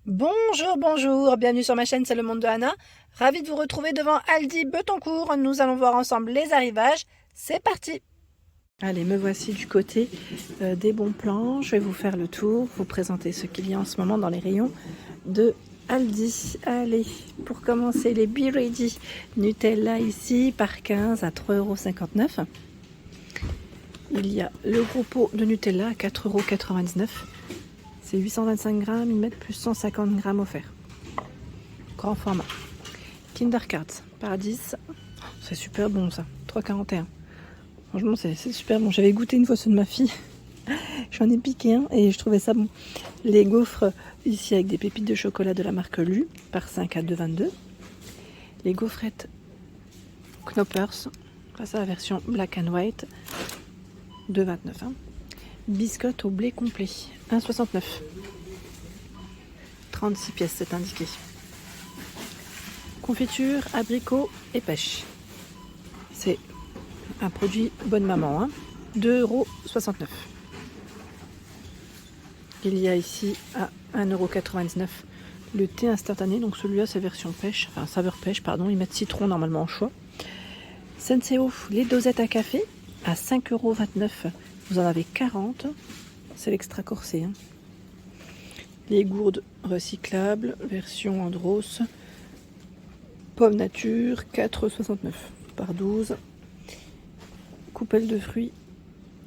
Bonjour, bonjour, bienvenue sur ma chaîne, c'est le monde de Anna. Ravi de vous retrouver devant Aldi Betancourt. Nous allons voir ensemble les arrivages. C'est parti! Allez, me voici du côté des bons plans. Je vais vous faire le tour, vous présenter ce qu'il y a en ce moment dans les rayons de Aldi. Allez, pour commencer, les Be Ready Nutella ici par 15 à 3,59 €. Il y a le gros pot de Nutella à 4,99 €. C'est 825 grammes, ils mettent plus 150 grammes offerts. Grand format. Kinder Cards par 10. C'est super bon ça. 3,41 €. Franchement, c'est super bon. J'avais goûté une fois ceux de ma fille. J'en ai piqué un et je trouvais ça bon. Les gaufres ici avec des pépites de chocolat de la marque Lu par 5 à 2,22 €. Les gaufrettes Knoppers. Ça, c'est la version black and white. 2,29 €. Biscottes au blé complet. 1,69 €. 36 pièces, c'est indiqué. Confiture, abricot et pêche. C'est un produit bonne maman. Hein. 2,69 €. Il y a ici à 1,99 € le thé instantané. Donc celui-là, c'est version pêche, enfin saveur pêche, pardon. Ils mettent citron normalement en choix. Senseo, les dosettes à café à 5,29 €. Vous en avez 40. C'est l'extra corsé. Hein. Les gourdes recyclables, version Andros. Pomme nature, 4,69 € par 12. Coupelle de fruits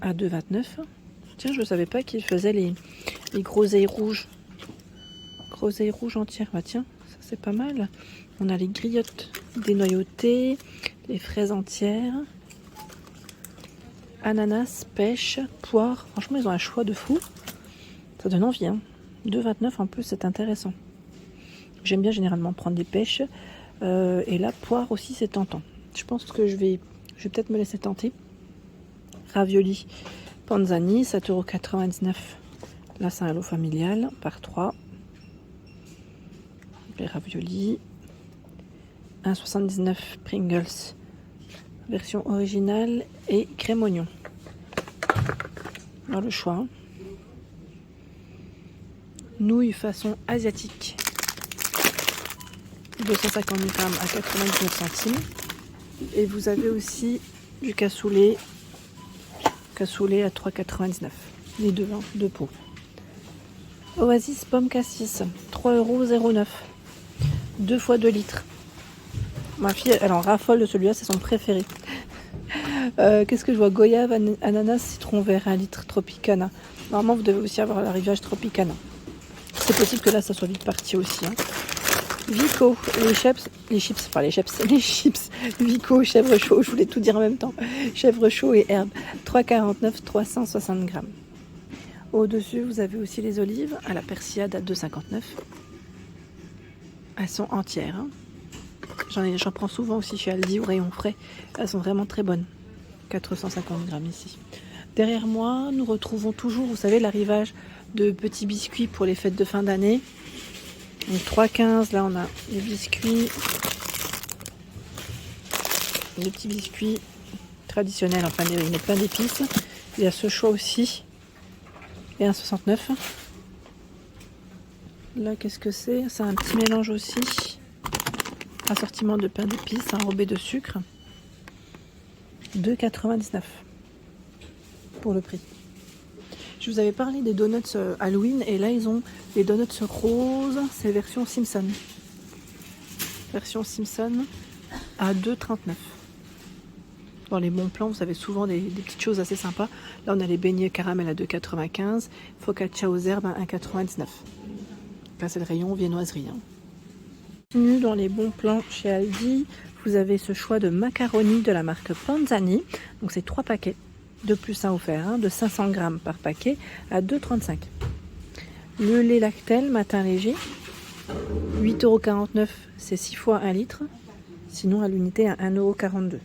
à 2,29 €. Tiens, je ne savais pas qu'ils faisaient les groseilles rouges. Groseilles rouges entières. Bah tiens, ça c'est pas mal. On a les griottes dénoyautées, les fraises entières, ananas, pêche, poire. Franchement, ils ont un choix de fou. Ça donne envie. Hein. 2,29 € en plus, c'est intéressant. J'aime bien généralement prendre des pêches. Et la poire aussi, c'est tentant. Je pense que je vais peut-être me laisser tenter. Ravioli Panzani, 7,99 €. Là, c'est un lot familial par 3. Les raviolis. 1,79 € Pringles. Version originale et crème oignon. Alors, le choix. Hein. Nouilles façon asiatique. 250 grammes à 99 centimes. Et vous avez aussi du cassoulet à 3,99 €. Les deux, hein, deux pots. Oasis pomme cassis, 3,09 €. 2 fois 2 litres. Ma fille, elle en raffole de celui-là, c'est son préféré. Qu'est-ce que je vois? Goyave, ananas, citron vert, 1 litre, Tropicana. Normalement, vous devez aussi avoir l'arrivage Tropicana. C'est possible que là, ça soit vite parti aussi. Hein. Vico, les chips, Vico, chèvre chaud, je voulais tout dire en même temps. Chèvre chaud et herbe, 3,49 €, 360 grammes. Au-dessus, vous avez aussi les olives à la persillade à 2,59 €. Elles sont entières. Hein. J'en prends souvent aussi chez Aldi au rayon frais. Elles sont vraiment très bonnes. 450 grammes ici. Derrière moi, nous retrouvons toujours, vous savez, l'arrivage de petits biscuits pour les fêtes de fin d'année. Donc 3,15 €, là on a les biscuits. Les petits biscuits traditionnels, enfin il y a plein d'épices. Il y a ce choix aussi. Et 1,69 €. Là, qu'est-ce que c'est? C'est un petit mélange aussi. Assortiment de pain d'épices enrobé de sucre. 2,99 € pour le prix. Je vous avais parlé des donuts Halloween et là ils ont les donuts roses, c'est version Simpson. Version Simpson à 2,39 €. Dans les bons plans, vous avez souvent des petites choses assez sympas. Là on a les beignets caramel à 2,95 €, focaccia aux herbes à 1,99 €. Là c'est le rayon viennoiserie. Hein. Dans les bons plans chez Aldi, vous avez ce choix de macaroni de la marque Panzani. Donc c'est 3 paquets. 2 plus 1 offert, hein, de 500 grammes par paquet à 2,35 €. Le lait Lactel matin léger, 8,49 €, c'est 6 fois 1 litre. Sinon à l'unité à 1,42 €.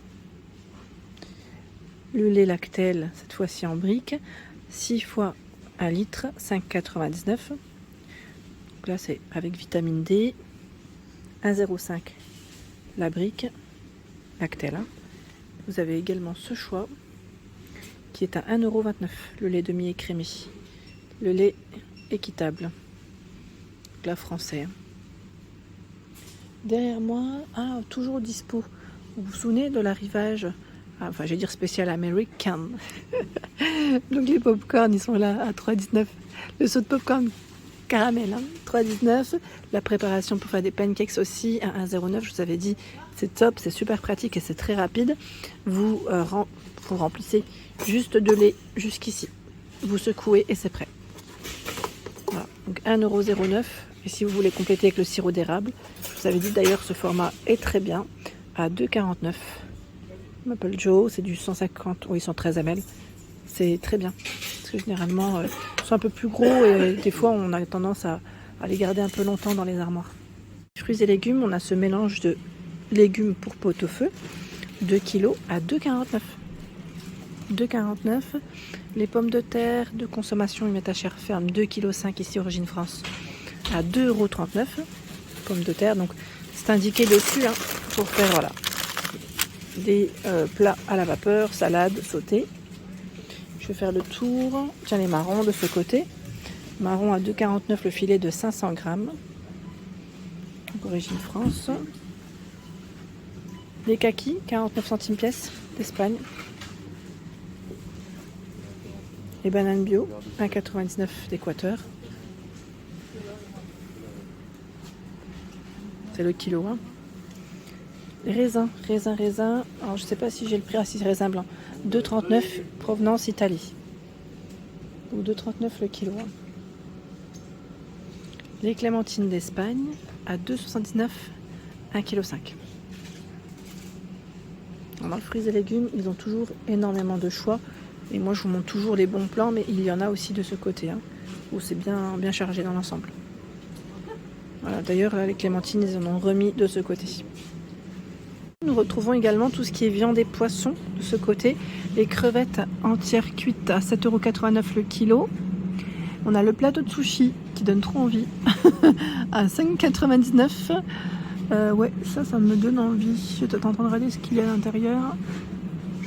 Le lait Lactel, cette fois-ci en brique, 6 fois 1 litre, 5,99 €. Donc là c'est avec vitamine D, 1,05 € la brique Lactel. Hein. Vous avez également ce choix qui est à 1,29 €, le lait demi-écrémé, le lait équitable. chocolat français. Derrière moi, toujours dispo. Vous vous souvenez de l'arrivage, enfin, je vais dire spécial American. Donc les pop-corn, ils sont là à 3,19. Le saut de pop-corn caramel, 3,19. La préparation pour faire des pancakes aussi à 1,09. Je vous avais dit, c'est top, c'est super pratique et c'est très rapide. Vous remplissez juste de lait jusqu'ici. Vous secouez et c'est prêt. Voilà, donc 1,09 €. Et si vous voulez compléter avec le sirop d'érable, je vous avais dit d'ailleurs ce format est très bien à 2,49 €. Maple Joe, c'est du 150, oui 113 ml. C'est très bien. Parce que généralement, ils sont un peu plus gros et des fois on a tendance à les garder un peu longtemps dans les armoires. Fruits et légumes, on a ce mélange de légumes pour pot-au-feu, 2 kg à 2,49 €. 2,49 €. Les pommes de terre de consommation, ils mettent à chair ferme 2,5 kg ici Origine France à 2,39 €. Pommes de terre, donc c'est indiqué dessus pour faire voilà, des plats à la vapeur, salade, sauté. Je vais faire le tour. Tiens, les marrons de ce côté. Marron à 2,49 € le filet de 500 grammes. Donc, Origine France. Les kakis, 49 centimes pièce d'Espagne. Les bananes bio, 1,99 € d'Équateur. C'est le kilo. Les raisins. Alors je sais pas si j'ai le prix. Ah si, raisin blanc. 2,39 € provenance Italie. Ou 2,39 € le kilo. Les clémentines d'Espagne à 2,79 €, 1,5 kg. Dans les fruits et légumes, ils ont toujours énormément de choix. Et moi, je vous montre toujours les bons plans, mais il y en a aussi de ce côté, où c'est bien chargé dans l'ensemble. Voilà, d'ailleurs, là, les clémentines, ils en ont remis de ce côté. Nous retrouvons également tout ce qui est viande et poisson de ce côté. Les crevettes entières cuites à 7,89 € le kilo. On a le plateau de sushi qui donne trop envie à 5,99 €. Ouais, ça me donne envie. Je t'entends regarder ce qu'il y a à l'intérieur.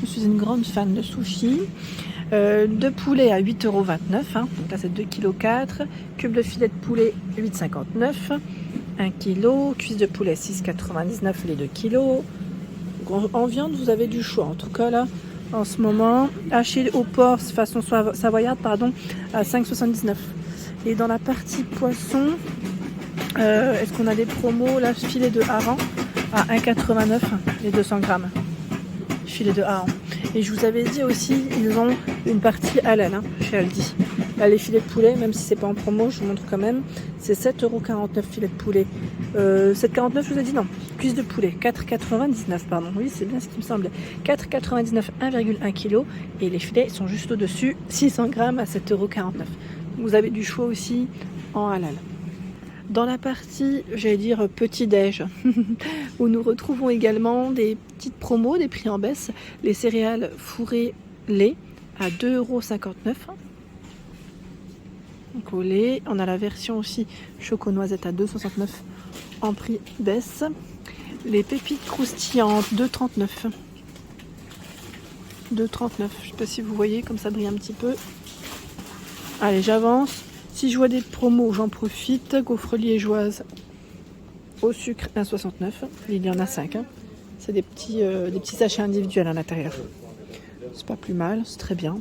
Je suis une grande fan de sushi. De poulet à 8,29 €. Donc là, c'est 2,4 kg. Cube de filet de poulet, 8,59 €. 1 kg. Cuisse de poulet, 6,99 € les 2 kg. En viande, vous avez du choix. En tout cas, là, en ce moment, haché au porc façon savoyarde, à 5,79 €. Et dans la partie poisson, est-ce qu'on a des promos? Là, filet de hareng à 1,89 € les 200 grammes. Filet de hareng. Et je vous avais dit aussi, ils ont une partie halal chez Aldi. Là, les filets de poulet, même si c'est pas en promo, je vous montre quand même, c'est 7,49 € filet de poulet. 7,49 €, je vous ai dit non. Cuisse de poulet, 4,99 €, pardon. Oui, c'est bien ce qui me semblait. 4,99 €, 1,1 kg. Et les filets sont juste au-dessus, 600 grammes à 7,49 €. Vous avez du choix aussi en halal. Dans la partie, j'allais dire petit-déj, où nous retrouvons également des petites promos, des prix en baisse. Les céréales fourrées lait à 2,59 €. Donc au lait, on a la version aussi choco-noisette à 2,69 € en prix baisse. Les pépites croustillantes, 2,39 €. 2,39 €, je ne sais pas si vous voyez, comme ça brille un petit peu. Allez, j'avance. Si je vois des promos, j'en profite. Gaufres liégeoises au sucre, 1,69 €. Il y en a 5. C'est des petits sachets individuels à l'intérieur. C'est pas plus mal, c'est très bien.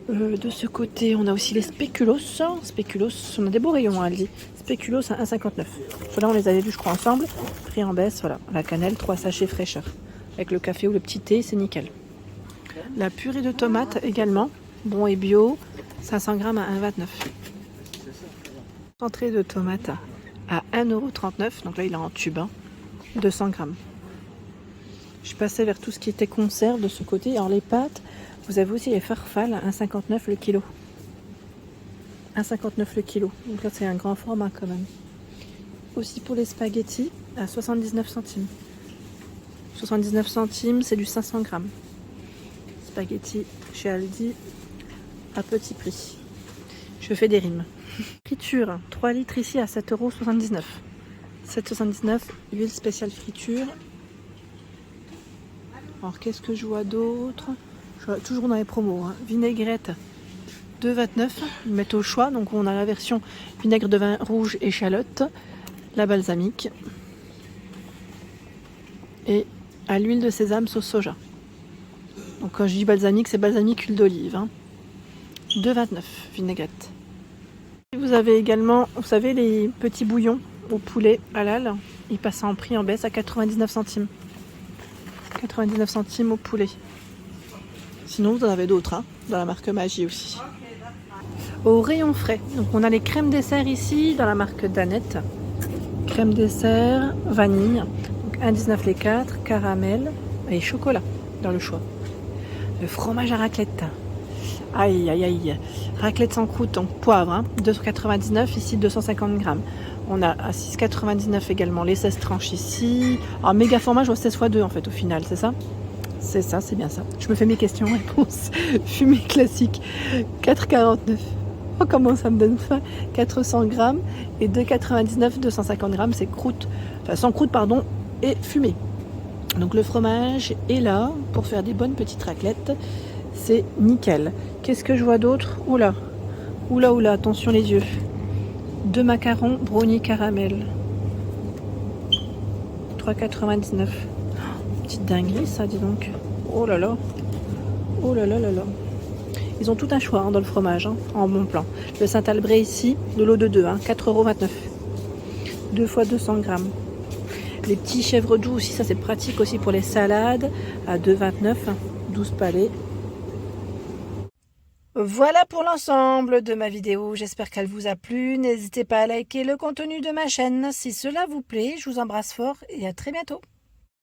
De ce côté, on a aussi les spéculoos. Spéculoos, on a des beaux rayons, Aldi. Spéculoos à 1,59 €. Ceux-là, on les avait vus, je crois, ensemble. Prix en baisse, voilà. La cannelle, 3 sachets fraîcheur. Avec le café ou le petit thé, c'est nickel. La purée de tomates également, bon et bio, 500 grammes à 1,29 €. Entrée de tomates à 1,39 €. Donc là, il est en tube, 200 grammes. Je passais vers tout ce qui était conserve de ce côté. Alors les pâtes, vous avez aussi les farfales à 1,59 € le kilo. 1,59 € le kilo. Donc là, c'est un grand format quand même. Aussi pour les spaghettis à 79 centimes. 79 centimes, c'est du 500 grammes. Spaghettis chez Aldi à petit prix. Je fais des rimes. Friture, 3 litres ici à 7,79 €. 7,79 €, huile spéciale friture. Alors qu'est-ce que je vois d'autre? Toujours dans les promos. Vinaigrette 2,29 €. Ils mettent au choix. Donc on a la version vinaigre de vin rouge échalote, la balsamique et à l'huile de sésame sauce soja. Donc quand je dis balsamique, c'est balsamique huile d'olive. 2,29 € vinaigrette. Vous avez également, vous savez, les petits bouillons au poulet halal. Ils passent en prix en baisse à 99 centimes. 99 centimes au poulet. Sinon, vous en avez d'autres, dans la marque Maggi aussi. Au rayon frais, donc on a les crèmes dessert ici, dans la marque Danette. Crème dessert, vanille, donc 1,19 les 4, caramel et chocolat dans le choix. Le fromage à raclette. Aïe, aïe, aïe. Raclette sans croûte, donc poivre, 2,99 ici, 250 grammes. On a à 6,99 également les 16 tranches ici. En méga format, je vois 16 x 2 en fait au final, c'est ça? C'est ça, c'est bien ça. Je me fais mes questions-réponses. Fumée classique, 4,49. Oh, comment ça me donne faim. 400 grammes et 2,99, 250 grammes, c'est croûte. Enfin, sans croûte, pardon, et fumée. Donc le fromage est là pour faire des bonnes petites raclettes. C'est nickel. Qu'est-ce que je vois d'autre? Oula, oula, oula, attention les yeux. 2 macarons brownie caramel. 3,99. Petite dinguerie ça, dis donc. Oh là là. Oh là là là là. Ils ont tout un choix dans le fromage, en bon plan. Le Saint-Albret ici, de l'eau de 2, 4,29 €. 2 x 200 grammes. Les petits chèvres doux aussi, ça c'est pratique aussi pour les salades. À 2,29 €, 12 palets. Voilà pour l'ensemble de ma vidéo, j'espère qu'elle vous a plu. N'hésitez pas à liker le contenu de ma chaîne si cela vous plaît. Je vous embrasse fort et à très bientôt.